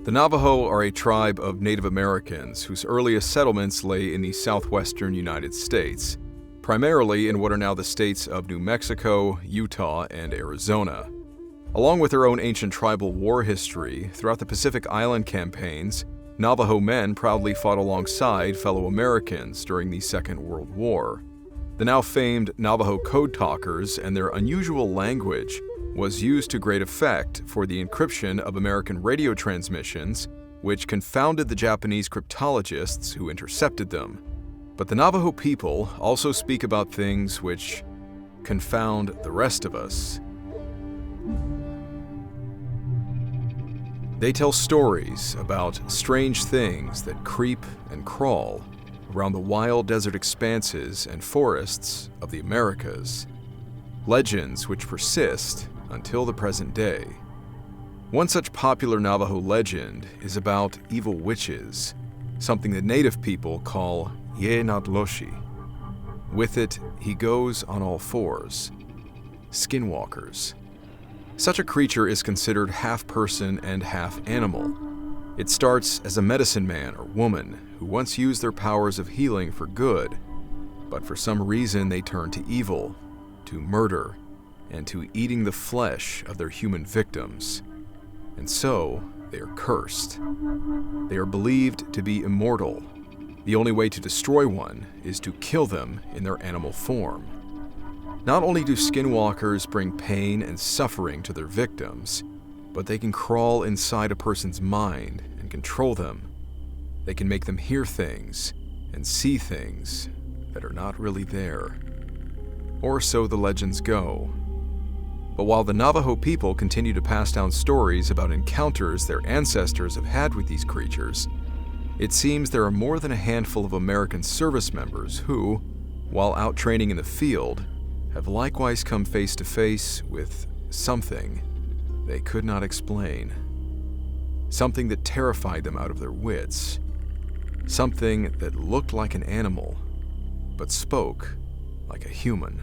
The Navajo are a tribe of Native Americans whose earliest settlements lay in the southwestern United States, primarily in what are now the states of New Mexico, Utah, and Arizona. Along with their own ancient tribal war history, throughout the Pacific Island campaigns, Navajo men proudly fought alongside fellow Americans during the Second World War. The now famed Navajo code talkers and their unusual language was used to great effect for the encryption of American radio transmissions, which confounded the Japanese cryptologists who intercepted them. But the Navajo people also speak about things which confound the rest of us. They tell stories about strange things that creep and crawl around the wild desert expanses and forests of the Americas. Legends which persist until the present day. One such popular Navajo legend is about evil witches, something the native people call Ye Natloshi. With it, he goes on all fours. Skinwalkers. Such a creature is considered half person and half animal. It starts as a medicine man or woman who once used their powers of healing for good, but for some reason they turn to evil, to murder, and to eating the flesh of their human victims. And so, they are cursed. They are believed to be immortal. The only way to destroy one is to kill them in their animal form. Not only do skinwalkers bring pain and suffering to their victims, but they can crawl inside a person's mind and control them. They can make them hear things and see things that are not really there. Or so the legends go. But while the Navajo people continue to pass down stories about encounters their ancestors have had with these creatures, it seems there are more than a handful of American service members who, while out training in the field, have likewise come face to face with something they could not explain. Something that terrified them out of their wits. Something that looked like an animal, but spoke like a human.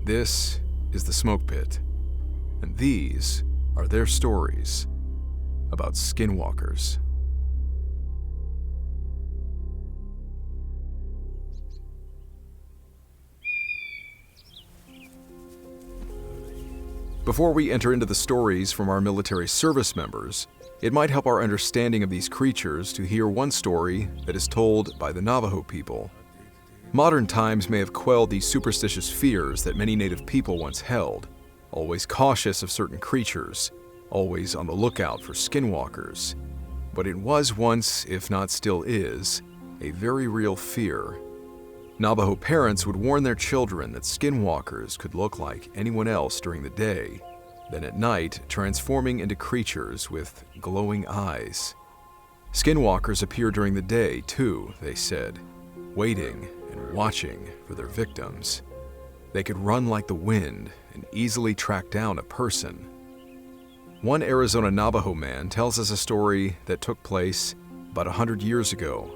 This is the Smoke Pit, and these are their stories about skinwalkers. Before we enter into the stories from our military service members, it might help our understanding of these creatures to hear one story that is told by the Navajo people. Modern times may have quelled the superstitious fears that many native people once held, always cautious of certain creatures, always on the lookout for skinwalkers. But it was once, if not still is, a very real fear. Navajo parents would warn their children that skinwalkers could look like anyone else during the day, then at night transforming into creatures with glowing eyes. Skinwalkers appear during the day too, they said, waiting and watching for their victims. They could run like the wind and easily track down a person. One Arizona Navajo man tells us a story that took place about 100 years ago.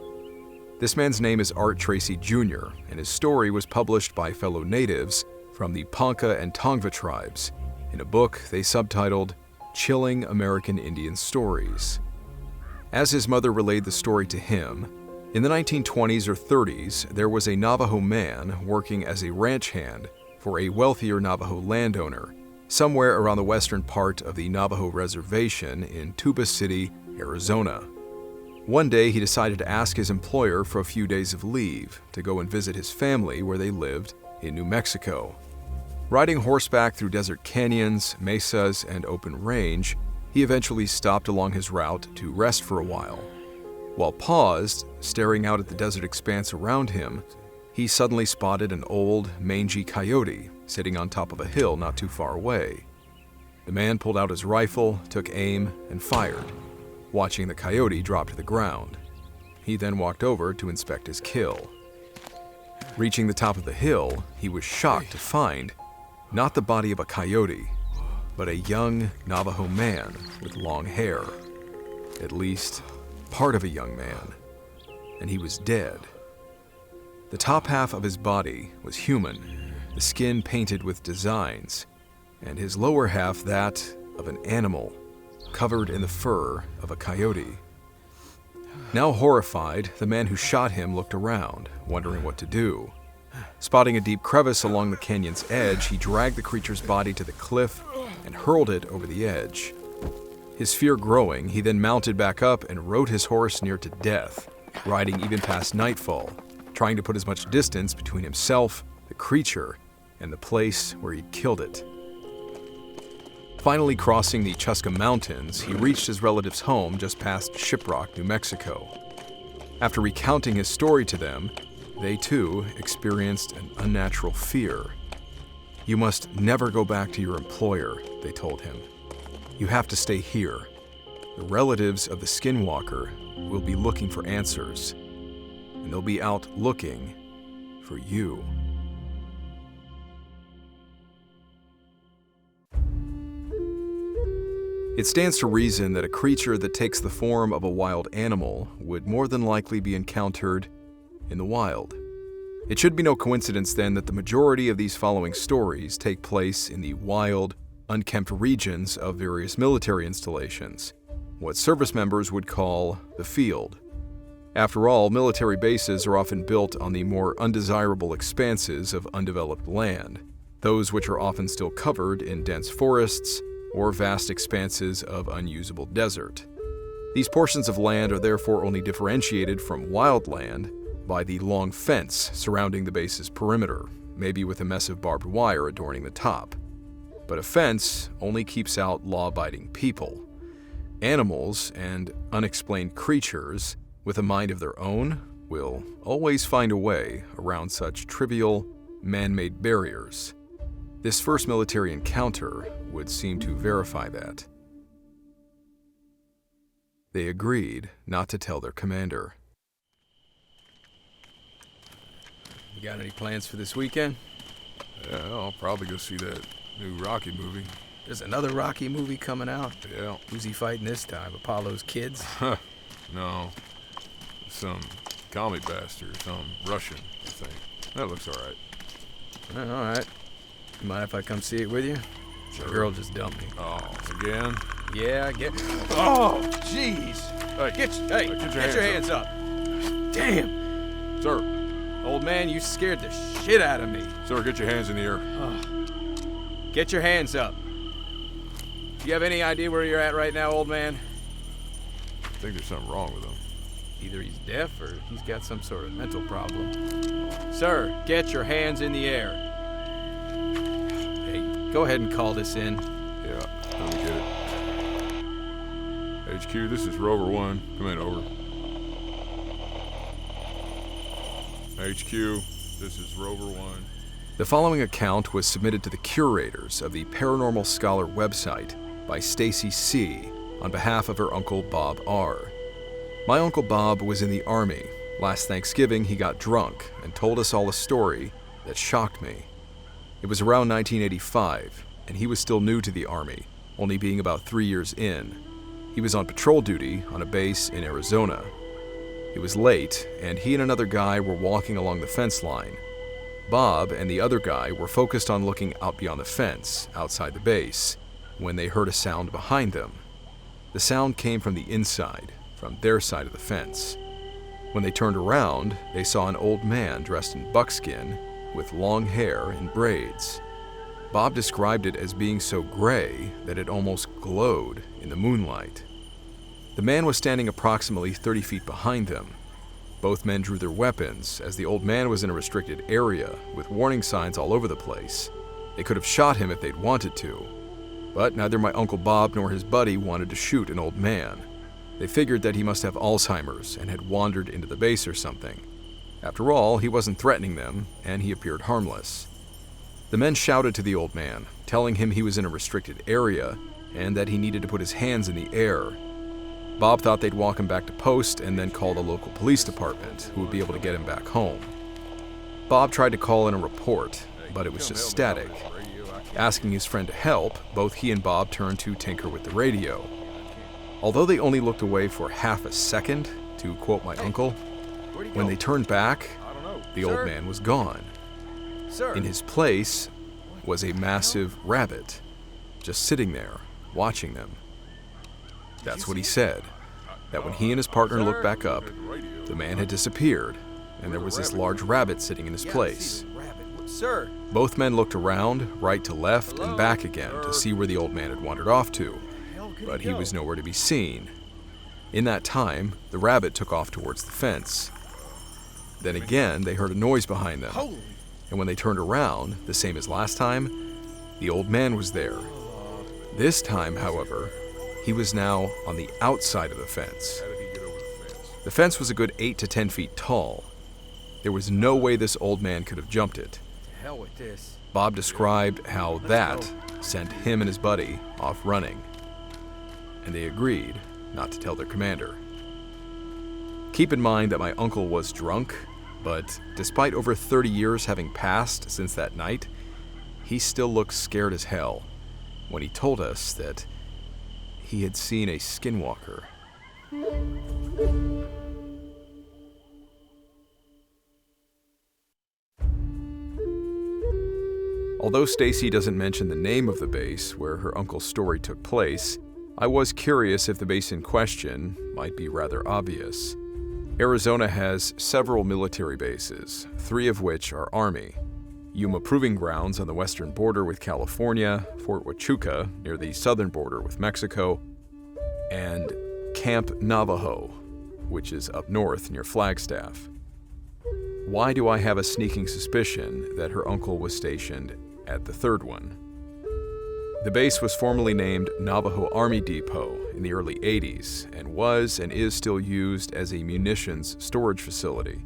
This man's name is Art Tracy Jr., and his story was published by fellow natives from the Ponca and Tongva tribes in a book they subtitled Chilling American Indian Stories. As his mother relayed the story to him, in the 1920s or 30s, there was a Navajo man working as a ranch hand for a wealthier Navajo landowner somewhere around the western part of the Navajo reservation in Tuba City, Arizona. One day, he decided to ask his employer for a few days of leave to go and visit his family where they lived in New Mexico. Riding horseback through desert canyons, mesas, and open range, he eventually stopped along his route to rest for a while. While paused, staring out at the desert expanse around him, he suddenly spotted an old, mangy coyote sitting on top of a hill not too far away. The man pulled out his rifle, took aim, and fired, watching the coyote drop to the ground. He then walked over to inspect his kill. Reaching the top of the hill, he was shocked to find not the body of a coyote, but a young Navajo man with long hair. At least, part of a young man, and he was dead. The top half of his body was human, the skin painted with designs, and his lower half that of an animal, covered in the fur of a coyote. Now horrified, the man who shot him looked around, wondering what to do. Spotting a deep crevice along the canyon's edge, he dragged the creature's body to the cliff and hurled it over the edge. His fear growing, he then mounted back up and rode his horse near to death, riding even past nightfall, trying to put as much distance between himself, the creature, and the place where he'd killed it. Finally crossing the Chusca Mountains, he reached his relative's home just past Shiprock, New Mexico. After recounting his story to them, they too experienced an unnatural fear. "You must never go back to your employer," they told him. "You have to stay here. The relatives of the Skinwalker will be looking for answers, and they'll be out looking for you." It stands to reason that a creature that takes the form of a wild animal would more than likely be encountered in the wild. It should be no coincidence then that the majority of these following stories take place in the wild, unkempt regions of various military installations, what service members would call the field. After all, military bases are often built on the more undesirable expanses of undeveloped land, those which are often still covered in dense forests or vast expanses of unusable desert. These portions of land are therefore only differentiated from wild land by the long fence surrounding the base's perimeter, maybe with a mess of barbed wire adorning the top. But a fence only keeps out law-abiding people. Animals and unexplained creatures with a mind of their own will always find a way around such trivial, man-made barriers. This first military encounter would seem to verify that. They agreed not to tell their commander. "You got any plans for this weekend?" "Yeah, I'll probably go see that new Rocky movie." "There's another Rocky movie coming out?" "Yeah." "Who's he fighting this time? Apollo's kids?" No. Some commie bastard, some Russian, I think. That looks alright. All right. You mind if I come see it with you? Sure. The girl just dumped me. Oh, again? Yeah, Oh, jeez. Hey, Get your hands up. Damn. Sir. Old man, you scared the shit out of me. Sir, get your hands in the air. Get your hands up. Do you have any idea where you're at right now, old man? I think there's something wrong with him. Either he's deaf or he's got some sort of mental problem. Sir, get your hands in the air. Hey, go ahead and call this in. Yeah, let me get it. HQ, this is Rover 1. Come in, over. HQ, this is Rover 1. The following account was submitted to the curators of the Paranormal Scholar website by Stacy C. on behalf of her uncle Bob R. My Uncle Bob was in the Army. Last Thanksgiving, he got drunk and told us all a story that shocked me. It was around 1985, and he was still new to the Army, only being about 3 years in. He was on patrol duty on a base in Arizona. It was late, and he and another guy were walking along the fence line. Bob and the other guy were focused on looking out beyond the fence, outside the base, when they heard a sound behind them. The sound came from the inside, from their side of the fence. When they turned around, they saw an old man dressed in buckskin with long hair and braids. Bob described it as being so gray that it almost glowed in the moonlight. The man was standing approximately 30 feet behind them. Both men drew their weapons, as the old man was in a restricted area with warning signs all over the place. They could have shot him if they'd wanted to, but neither my Uncle Bob nor his buddy wanted to shoot an old man. They figured that he must have Alzheimer's and had wandered into the base or something. After all, he wasn't threatening them, and he appeared harmless. The men shouted to the old man, telling him he was in a restricted area and that he needed to put his hands in the air. Bob thought they'd walk him back to post and then call the local police department, who would be able to get him back home. Bob tried to call in a report, but it was just static. Asking his friend to help, both he and Bob turned to tinker with the radio. Although they only looked away for half a second, to quote my uncle, when they turned back, the old man was gone. In his place was a massive rabbit, just sitting there, watching them. That's what he said, that when he and his partner looked back up, the man had disappeared, and there was this large rabbit sitting in his place. Sir. Both men looked around, right to left, and back again to see where the old man had wandered off to, but he was nowhere to be seen. In that time, the rabbit took off towards the fence. Then again, they heard a noise behind them, and when they turned around, the same as last time, the old man was there. This time, however, he was now on the outside of the fence. How did he get over the fence? The fence was a good 8 to 10 feet tall. There was no way this old man could have jumped it. To hell with this. Bob described how that sent him and his buddy off running, and they agreed not to tell their commander. Keep in mind that my uncle was drunk, but despite over 30 years having passed since that night, he still looked scared as hell when he told us that he had seen a skinwalker. Although Stacy doesn't mention the name of the base where her uncle's story took place, I was curious if the base in question might be rather obvious. Arizona has several military bases, 3 of which are Army. Yuma Proving Grounds on the western border with California, Fort Huachuca near the southern border with Mexico, and Camp Navajo, which is up north near Flagstaff. Why do I have a sneaking suspicion that her uncle was stationed at the third one? The base was formerly named Navajo Army Depot in the early 80s and was and is still used as a munitions storage facility.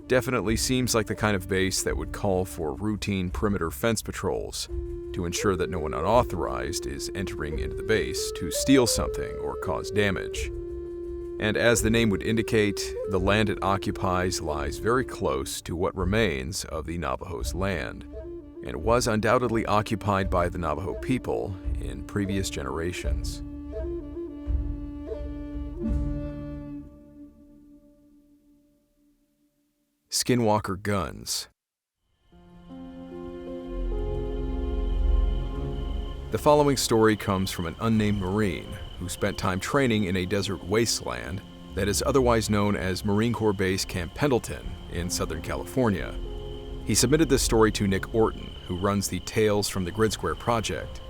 Definitely seems like the kind of base that would call for routine perimeter fence patrols to ensure that no one unauthorized is entering into the base to steal something or cause damage. And as the name would indicate, the land it occupies lies very close to what remains of the Navajo's land, and was undoubtedly occupied by the Navajo people in previous generations. Skinwalker Guns. The following story comes from an unnamed Marine who spent time training in a desert wasteland that is otherwise known as Marine Corps Base Camp Pendleton in Southern California. He submitted this story to Nick Orton, who runs the Tales from the Grid Square project.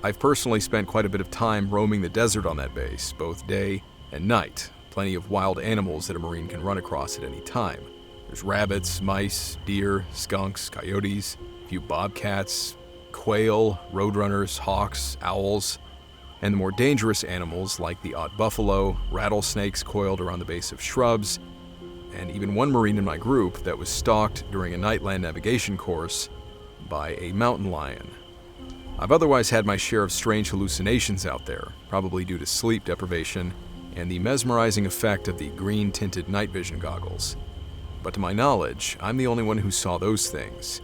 I've personally spent quite a bit of time roaming the desert on that base, both day and night. Plenty of wild animals that a Marine can run across at any time. There's rabbits, mice, deer, skunks, coyotes, a few bobcats, quail, roadrunners, hawks, owls, and the more dangerous animals like the odd buffalo, rattlesnakes coiled around the base of shrubs, and even one Marine in my group that was stalked during a nightland navigation course by a mountain lion. I've otherwise had my share of strange hallucinations out there, probably due to sleep deprivation and the mesmerizing effect of the green-tinted night vision goggles. But to my knowledge, I'm the only one who saw those things.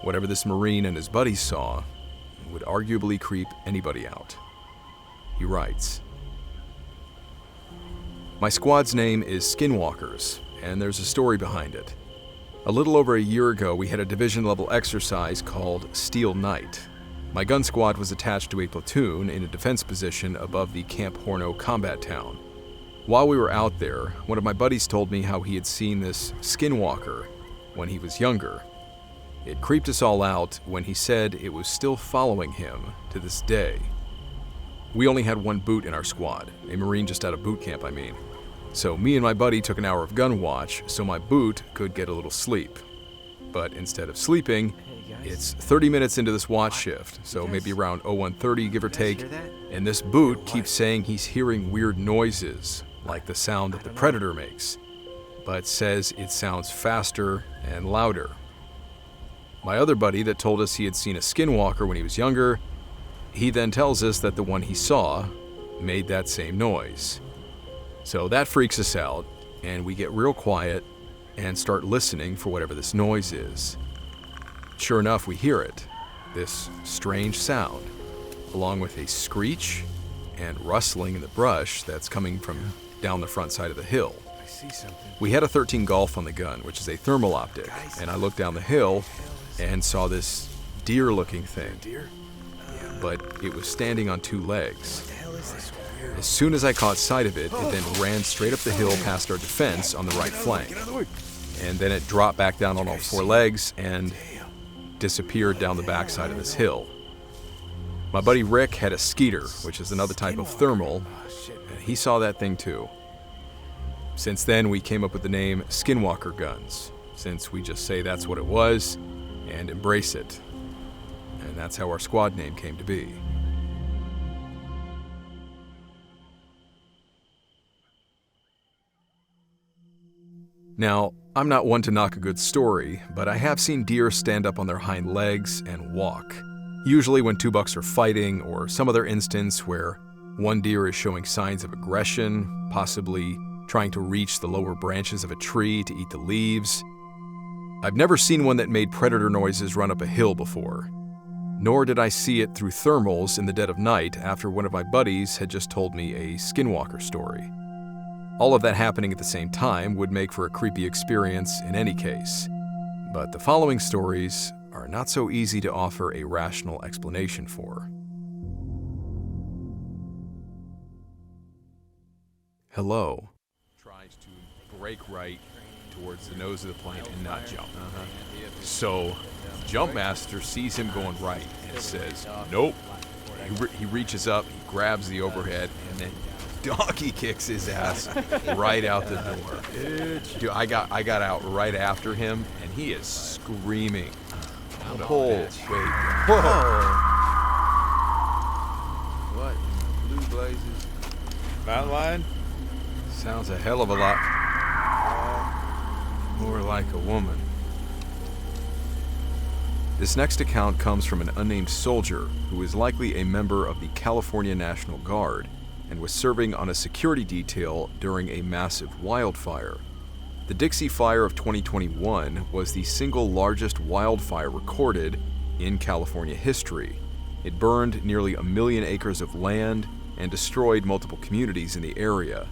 Whatever this Marine and his buddies saw would arguably creep anybody out. He writes, "My squad's name is Skinwalkers, and there's a story behind it. A little over a year ago, we had a division-level exercise called Steel Night. My gun squad was attached to a platoon in a defense position above the Camp Horno combat town. While we were out there, one of my buddies told me how he had seen this skinwalker when he was younger. It creeped us all out when he said it was still following him to this day. We only had one boot in our squad, a Marine just out of boot camp, I mean. So me and my buddy took an hour of gun watch so my boot could get a little sleep. But instead of sleeping, it's 30 minutes into this watch shift, so maybe around 01:30, give or take, and this boot keeps saying he's hearing weird noises, like the sound that the Predator makes, but says it sounds faster and louder. My other buddy that told us he had seen a skinwalker when he was younger, he then tells us that the one he saw made that same noise. So that freaks us out, and we get real quiet and start listening for whatever this noise is. Sure enough, we hear it, this strange sound, along with a screech and rustling in the brush that's coming from down the front side of the hill. I see something. We had a 13 Golf on the gun, which is a thermal optic, and I looked down the hill and saw this deer-looking thing, Deer? but it was standing on 2 legs. What the hell is this? As soon as I caught sight of it, it then ran straight up the hill past our defense on the right flank. And then it dropped back down on all four legs and disappeared down the backside of this hill. My buddy Rick had a skeeter, which is another type of thermal, and he saw that thing too. Since then, we came up with the name Skinwalker Guns, since we just say that's what it was and embrace it. And that's how our squad name came to be. Now, I'm not one to knock a good story, but I have seen deer stand up on their hind legs and walk. Usually when two bucks are fighting, or some other instance where one deer is showing signs of aggression, possibly trying to reach the lower branches of a tree to eat the leaves. I've never seen one that made predator noises run up a hill before. Nor did I see it through thermals in the dead of night after one of my buddies had just told me a skinwalker story. All of that happening at the same time would make for a creepy experience in any case. But the following stories are not so easy to offer a rational explanation for. Hello. Tries to break right towards the nose of the plane and not jump. So, Jump Master sees him going right and says, nope. He reaches up, he grabs the overhead, and then donkey kicks his ass right out the door. Dude, I got out right after him, and he is screaming. Oh, wait. Whoa. What? Blue blazes? Mountain lion? Sounds a hell of a lot more like a woman. This next account comes from an unnamed soldier who is likely a member of the California National Guard and was serving on a security detail during a massive wildfire. The Dixie Fire of 2021 was the single largest wildfire recorded in California history. It burned nearly 1 million acres of land and destroyed multiple communities in the area.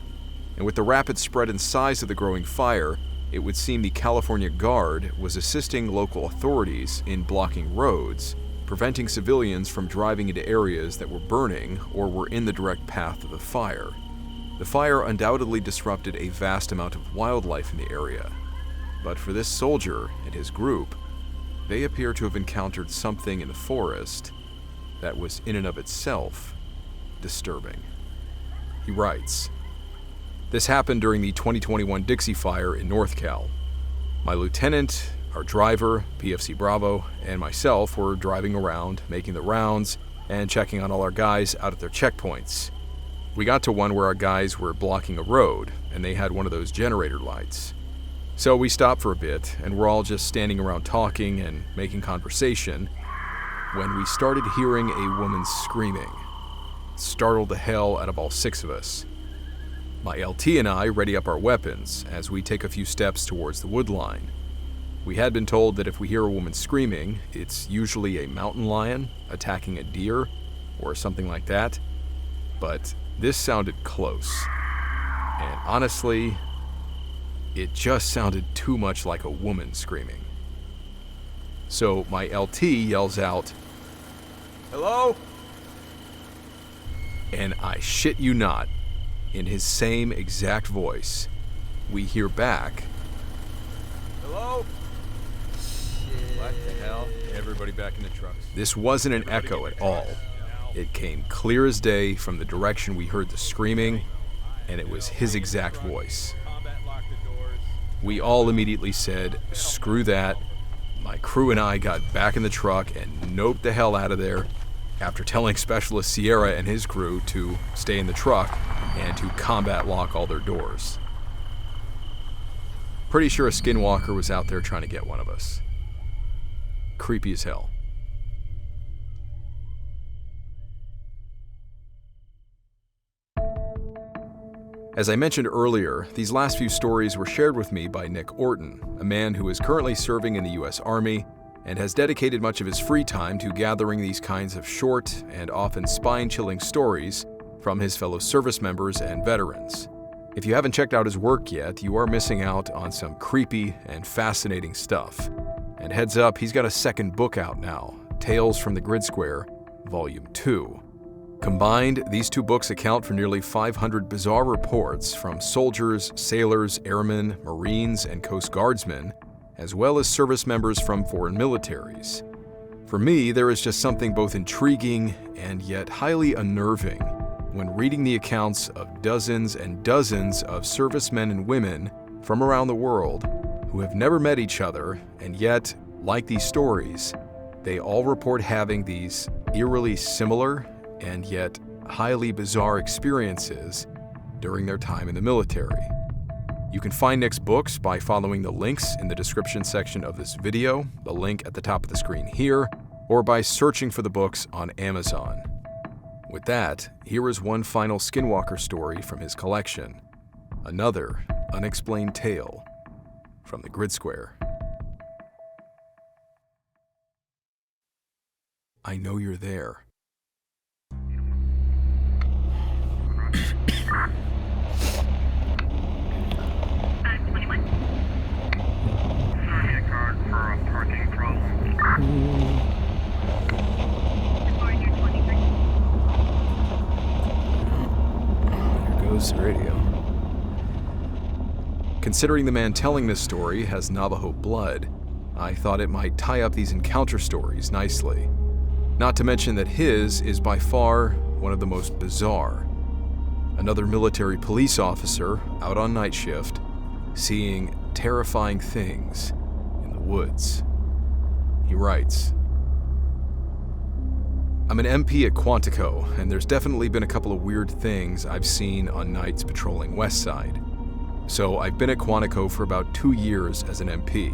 And with the rapid spread and size of the growing fire, it would seem the California Guard was assisting local authorities in blocking roads, preventing civilians from driving into areas that were burning or were in the direct path of the fire. The fire undoubtedly disrupted a vast amount of wildlife in the area, but for this soldier and his group, they appear to have encountered something in the forest that was in and of itself disturbing. He writes, "This happened during the 2021 Dixie Fire in North Cal. My lieutenant, our driver, PFC Bravo, and myself were driving around, making the rounds, and checking on all our guys out at their checkpoints. We got to one where our guys were blocking a road, and they had one of those generator lights. So we stopped for a bit, and we're all just standing around talking and making conversation, when we started hearing a woman screaming. It startled the hell out of all 6 of us. My LT and I ready up our weapons as we take a few steps towards the wood line. We had been told that if we hear a woman screaming, it's usually a mountain lion attacking a deer or something like that, but this sounded close. And honestly, it just sounded too much like a woman screaming. So my LT yells out, 'Hello?' And I shit you not, in his same exact voice, we hear back, 'Hello?' What the hell? Everybody back in the trucks. This wasn't an echo at all. It came clear as day from the direction we heard the screaming, and it was his exact voice. We all immediately said, screw that. My crew and I got back in the truck and noped the hell out of there after telling Specialist Sierra and his crew to stay in the truck and to combat lock all their doors. Pretty sure a skinwalker was out there trying to get one of us. Creepy as hell. As I mentioned earlier, these last few stories were shared with me by Nick Orton, a man who is currently serving in the U.S. Army and has dedicated much of his free time to gathering these kinds of short and often spine-chilling stories from his fellow service members and veterans. If you haven't checked out his work yet, you are missing out on some creepy and fascinating stuff. And heads up, he's got a second book out now, Tales from the Grid Square, Volume 2. Combined, these two books account for nearly 500 bizarre reports from soldiers, sailors, airmen, Marines, and Coast Guardsmen, as well as service members from foreign militaries. For me, there is just something both intriguing and yet highly unnerving when reading the accounts of dozens and dozens of servicemen and women from around the world who have never met each other, and yet, like these stories, they all report having these eerily similar and yet highly bizarre experiences during their time in the military. You can find Nick's books by following the links in the description section of this video, the link at the top of the screen here, or by searching for the books on Amazon. With that, here is one final Skinwalker story from his collection, another unexplained tale from the Grid Square. I know you're there. Here goes the radio. Considering the man telling this story has Navajo blood, I thought it might tie up these encounter stories nicely. Not to mention that his is by far one of the most bizarre. Another military police officer out on night shift, seeing terrifying things in the woods. He writes, I'm an MP at Quantico, and there's definitely been a couple of weird things I've seen on nights patrolling West Side. So I've been at Quantico for about 2 years as an MP.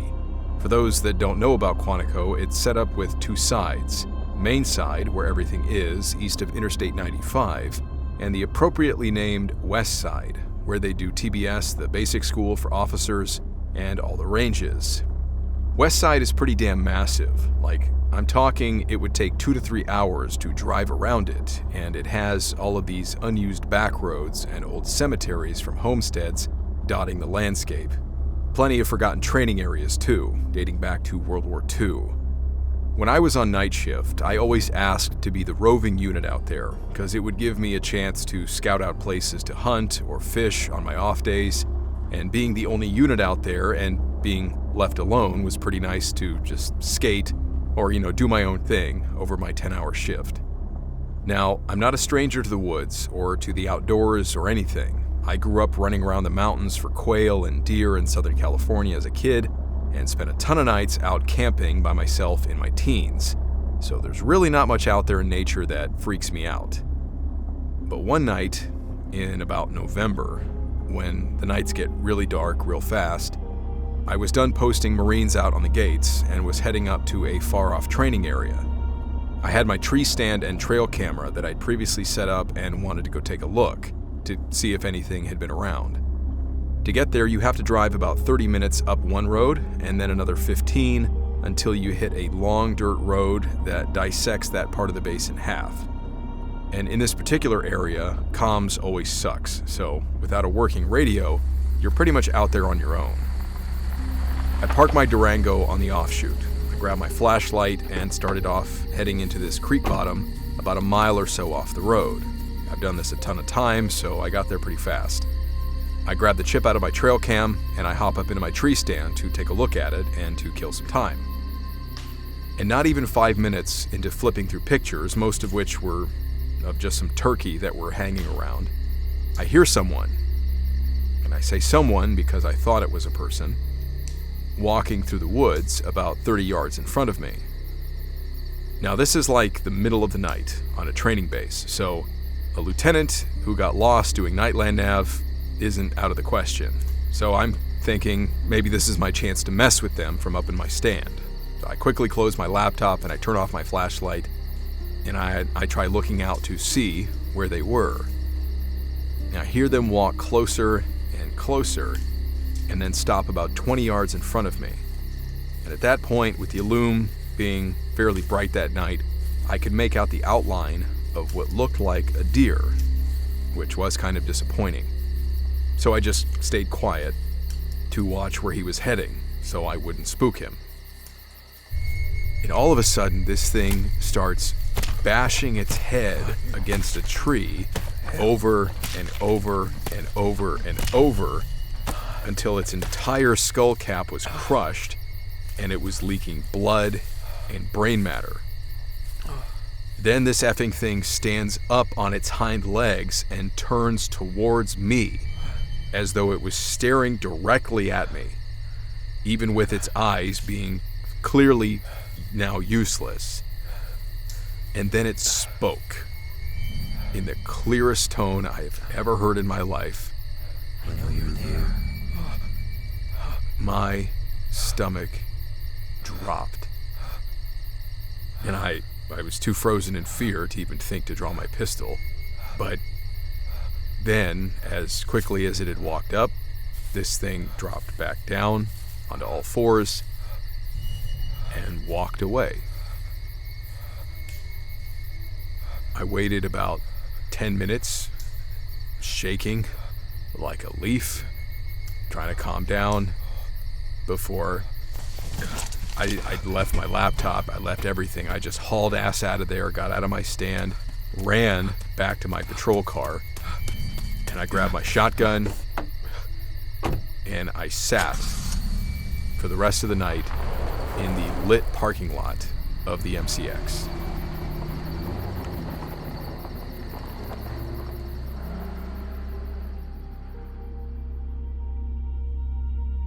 For those that don't know about Quantico, it's set up with two sides. Main side, where everything is, east of Interstate 95, and the appropriately named West Side, where they do TBS, the basic school for officers, and all the ranges. West Side is pretty damn massive. Like, I'm talking it would take 2 to 3 hours to drive around it, and it has all of these unused back roads and old cemeteries from homesteads dotting the landscape. Plenty of forgotten training areas too, dating back to World War II. When I was on night shift, I always asked to be the roving unit out there, because it would give me a chance to scout out places to hunt or fish on my off days, and being the only unit out there and being left alone was pretty nice to just skate or, do my own thing over my 10-hour shift. Now, I'm not a stranger to the woods or to the outdoors or anything. I grew up running around the mountains for quail and deer in Southern California as a kid, and spent a ton of nights out camping by myself in my teens, so there's really not much out there in nature that freaks me out. But one night, in about November, when the nights get really dark real fast, I was done posting Marines out on the gates and was heading up to a far-off training area. I had my tree stand and trail camera that I'd previously set up and wanted to go take a look to see if anything had been around. To get there, you have to drive about 30 minutes up one road and then another 15 until you hit a long dirt road that dissects that part of the base in half. And in this particular area, comms always sucks, so without a working radio, you're pretty much out there on your own. I parked my Durango on the offshoot. I grabbed my flashlight and started off heading into this creek bottom about a mile or so off the road. I've done this a ton of times, so I got there pretty fast. I grab the chip out of my trail cam and I hop up into my tree stand to take a look at it and to kill some time. And not even 5 minutes into flipping through pictures, most of which were of just some turkey that were hanging around, I hear someone, and I say someone because I thought it was a person, walking through the woods about 30 yards in front of me. Now this is like the middle of the night on a training base, so a lieutenant who got lost doing nightland nav isn't out of the question. So I'm thinking maybe this is my chance to mess with them from up in my stand. So I quickly close my laptop and I turn off my flashlight and I try looking out to see where they were. And I hear them walk closer and closer and then stop about 20 yards in front of me. And at that point, with the illume being fairly bright that night, I could make out the outline of what looked like a deer, which was kind of disappointing. So I just stayed quiet to watch where he was heading so I wouldn't spook him. And all of a sudden, this thing starts bashing its head against a tree over and over and over and over until its entire skull cap was crushed and it was leaking blood and brain matter. Then this effing thing stands up on its hind legs and turns towards me as though it was staring directly at me, even with its eyes being clearly now useless. And then it spoke in the clearest tone I have ever heard in my life. I know you're there. My stomach dropped. And I was too frozen in fear to even think to draw my pistol. But then, as quickly as it had walked up, this thing dropped back down onto all fours and walked away. I waited about 10 minutes, shaking like a leaf, trying to calm down before I left my laptop, I left everything. I just hauled ass out of there, got out of my stand, ran back to my patrol car, and I grabbed my shotgun, and I sat for the rest of the night in the lit parking lot of the MCX.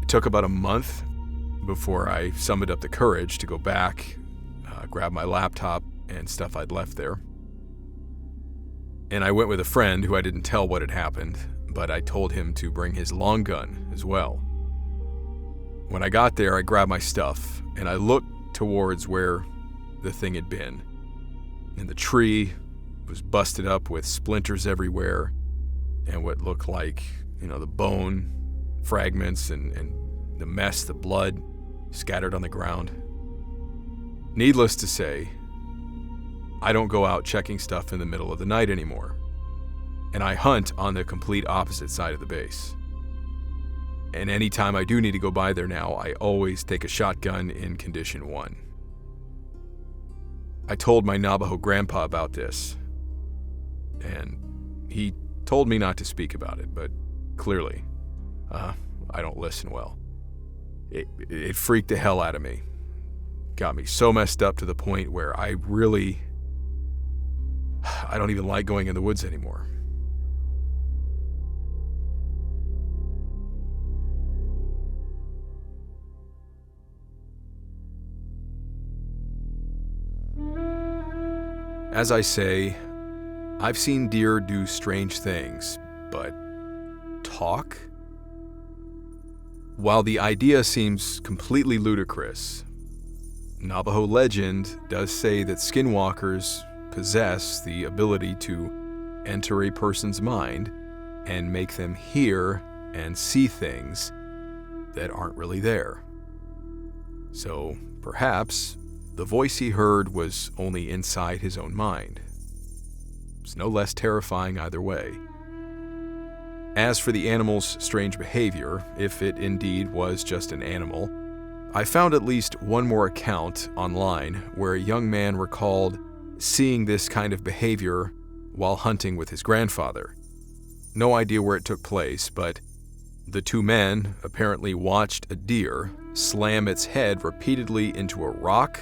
It took about a month before I summoned up the courage to go back, grab my laptop and stuff I'd left there. And I went with a friend who I didn't tell what had happened, but I told him to bring his long gun as well. When I got there, I grabbed my stuff and I looked towards where the thing had been. And the tree was busted up with splinters everywhere and what looked like, the bone fragments and the mess, the blood scattered on the ground. Needless to say, I don't go out checking stuff in the middle of the night anymore, and I hunt on the complete opposite side of the base. And anytime I do need to go by there now, I always take a shotgun in condition 1. I told my Navajo grandpa about this, and he told me not to speak about it, but clearly, I don't listen well. It freaked the hell out of me. Got me so messed up to the point where I don't even like going in the woods anymore. As I say, I've seen deer do strange things, but talk? While the idea seems completely ludicrous, Navajo legend does say that skinwalkers possess the ability to enter a person's mind and make them hear and see things that aren't really there. So perhaps the voice he heard was only inside his own mind. It's no less terrifying either way. As for the animal's strange behavior, if it indeed was just an animal, I found at least one more account online where a young man recalled seeing this kind of behavior while hunting with his grandfather. No idea where it took place, but the two men apparently watched a deer slam its head repeatedly into a rock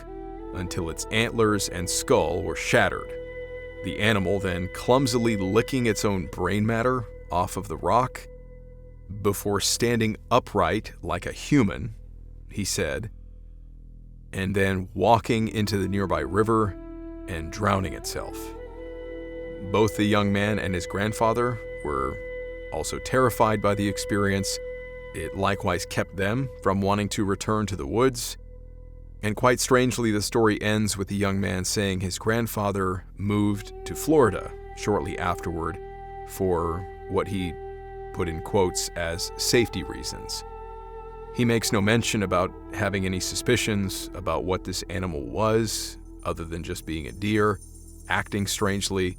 until its antlers and skull were shattered. The animal then clumsily licking its own brain matter off of the rock before standing upright like a human, he said, and then walking into the nearby river and drowning itself. Both the young man and his grandfather were also terrified by the experience. It likewise kept them from wanting to return to the woods. And quite strangely, the story ends with the young man saying his grandfather moved to Florida shortly afterward for what he put in quotes as safety reasons. He makes no mention about having any suspicions about what this animal was, other than just being a deer, acting strangely,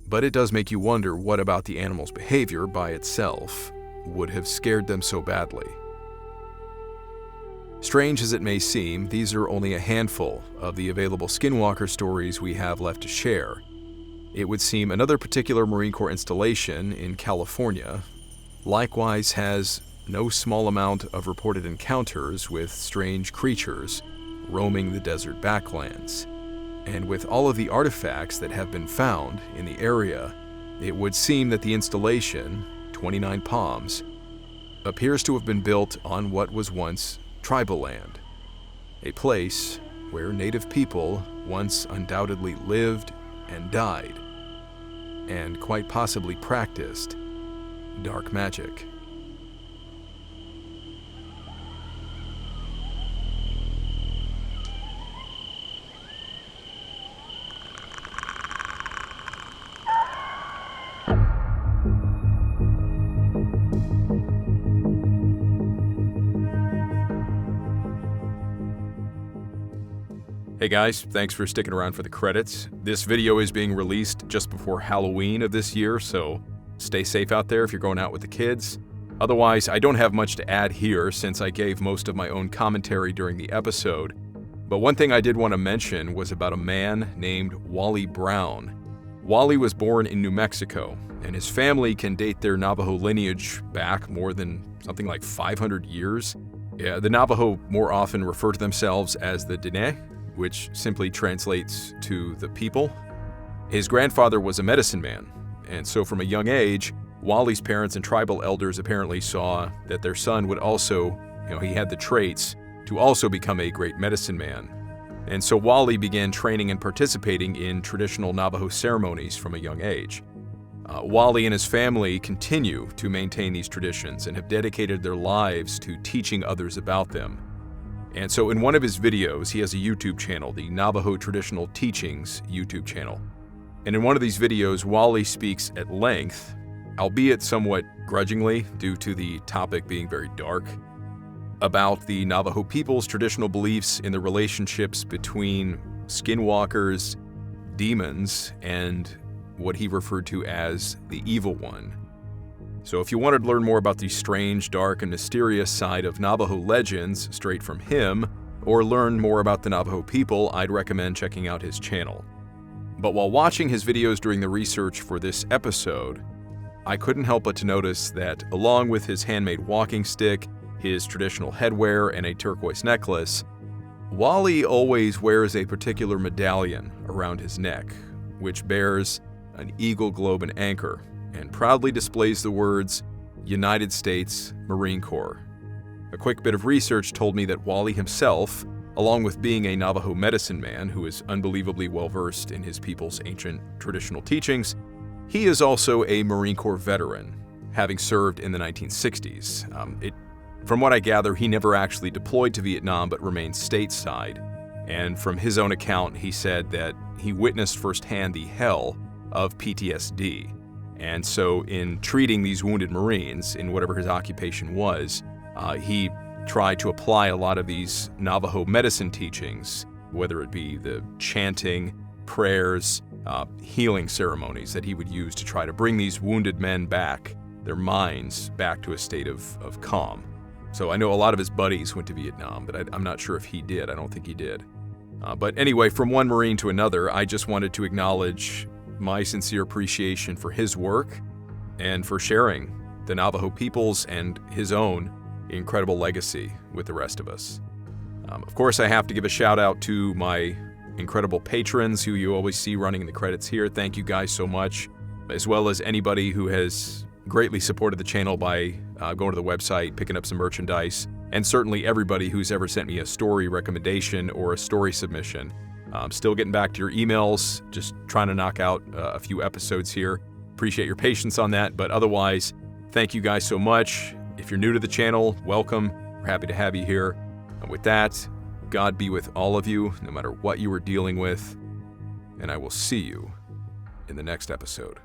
but it does make you wonder what about the animal's behavior by itself would have scared them so badly. Strange as it may seem, these are only a handful of the available Skinwalker stories we have left to share. It would seem another particular Marine Corps installation in California likewise has no small amount of reported encounters with strange creatures roaming the desert backlands. And with all of the artifacts that have been found in the area, it would seem that the installation, 29 Palms, appears to have been built on what was once tribal land, a place where native people once undoubtedly lived and died, and quite possibly practiced dark magic. Hey guys, thanks for sticking around for the credits. This video is being released just before Halloween of this year, so stay safe out there if you're going out with the kids. Otherwise, I don't have much to add here since I gave most of my own commentary during the episode. But one thing I did want to mention was about a man named Wally Brown. Wally was born in New Mexico, and his family can date their Navajo lineage back more than something like 500 years. Yeah, the Navajo more often refer to themselves as the Dene, which simply translates to the people. His grandfather was a medicine man, and so from a young age, Wally's parents and tribal elders apparently saw that their son would also, he had the traits to also become a great medicine man. And so Wally began training and participating in traditional Navajo ceremonies from a young age. Wally and his family continue to maintain these traditions and have dedicated their lives to teaching others about them. And so in one of his videos, he has a YouTube channel, the Navajo Traditional Teachings YouTube channel. And in one of these videos, Wally speaks at length, albeit somewhat grudgingly due to the topic being very dark, about the Navajo people's traditional beliefs in the relationships between skinwalkers, demons, and what he referred to as the evil one. So if you wanted to learn more about the strange, dark, and mysterious side of Navajo legends straight from him, or learn more about the Navajo people, I'd recommend checking out his channel. But while watching his videos during the research for this episode, I couldn't help but to notice that along with his handmade walking stick, his traditional headwear, and a turquoise necklace, Wally always wears a particular medallion around his neck, which bears an eagle, globe, and anchor, and proudly displays the words, United States Marine Corps. A quick bit of research told me that Wally himself, along with being a Navajo medicine man who is unbelievably well-versed in his people's ancient traditional teachings, he is also a Marine Corps veteran, having served in the 1960s. From what I gather, he never actually deployed to Vietnam but remained stateside. And from his own account, he said that he witnessed firsthand the hell of PTSD. And so in treating these wounded Marines, in whatever his occupation was, he tried to apply a lot of these Navajo medicine teachings, whether it be the chanting, prayers, healing ceremonies that he would use to try to bring these wounded men back, their minds back to a state of calm. So I know a lot of his buddies went to Vietnam, but I'm not sure if he did. I don't think he did. But anyway, from one Marine to another, I just wanted to acknowledge my sincere appreciation for his work and for sharing the Navajo people's and his own incredible legacy with the rest of us. Of course, I have to give a shout out to my incredible patrons who you always see running in the credits here. Thank you guys so much, as well as anybody who has greatly supported the channel by going to the website, picking up some merchandise, and certainly everybody who's ever sent me a story recommendation or a story submission. I'm still getting back to your emails, just trying to knock out a few episodes here. Appreciate your patience on that, but otherwise, thank you guys so much. If you're new to the channel, welcome. We're happy to have you here. And with that, God be with all of you, no matter what you are dealing with, and I will see you in the next episode.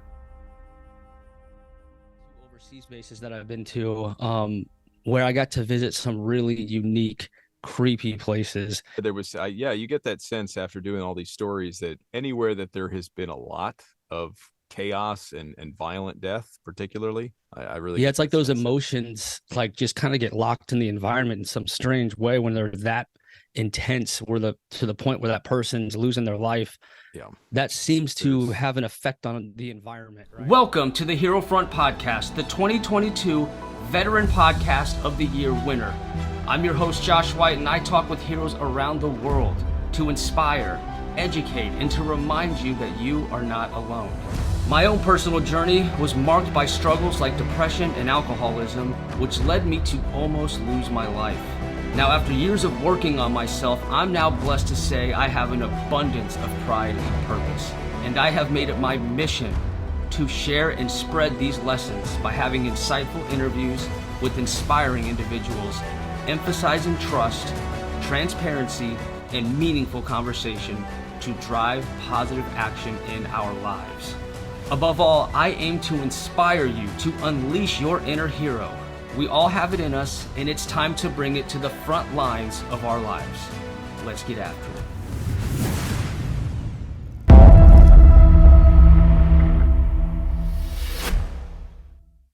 Overseas bases that I've been to, where I got to visit some really unique, creepy places. There was, you get that sense after doing all these stories that anywhere that there has been a lot of chaos and violent death, particularly. I really Yeah, it's like those sense. emotions like just kind of get locked in the environment in some strange way when they're that intense, where to the point where that person's losing their life. Yeah. That seems to have an effect on the environment. Right? Welcome to the Herofront Podcast, the 2022 Veteran Podcast of the Year winner. I'm your host, Josh White, and I talk with heroes around the world to inspire, educate, and to remind you that you are not alone. My own personal journey was marked by struggles like depression and alcoholism, which led me to almost lose my life. Now, after years of working on myself, I'm now blessed to say I have an abundance of pride and purpose. And I have made it my mission to share and spread these lessons by having insightful interviews with inspiring individuals, emphasizing trust, transparency, and meaningful conversation to drive positive action in our lives. Above all, I aim to inspire you to unleash your inner hero. We all have it in us, and it's time to bring it to the front lines of our lives. Let's get after it.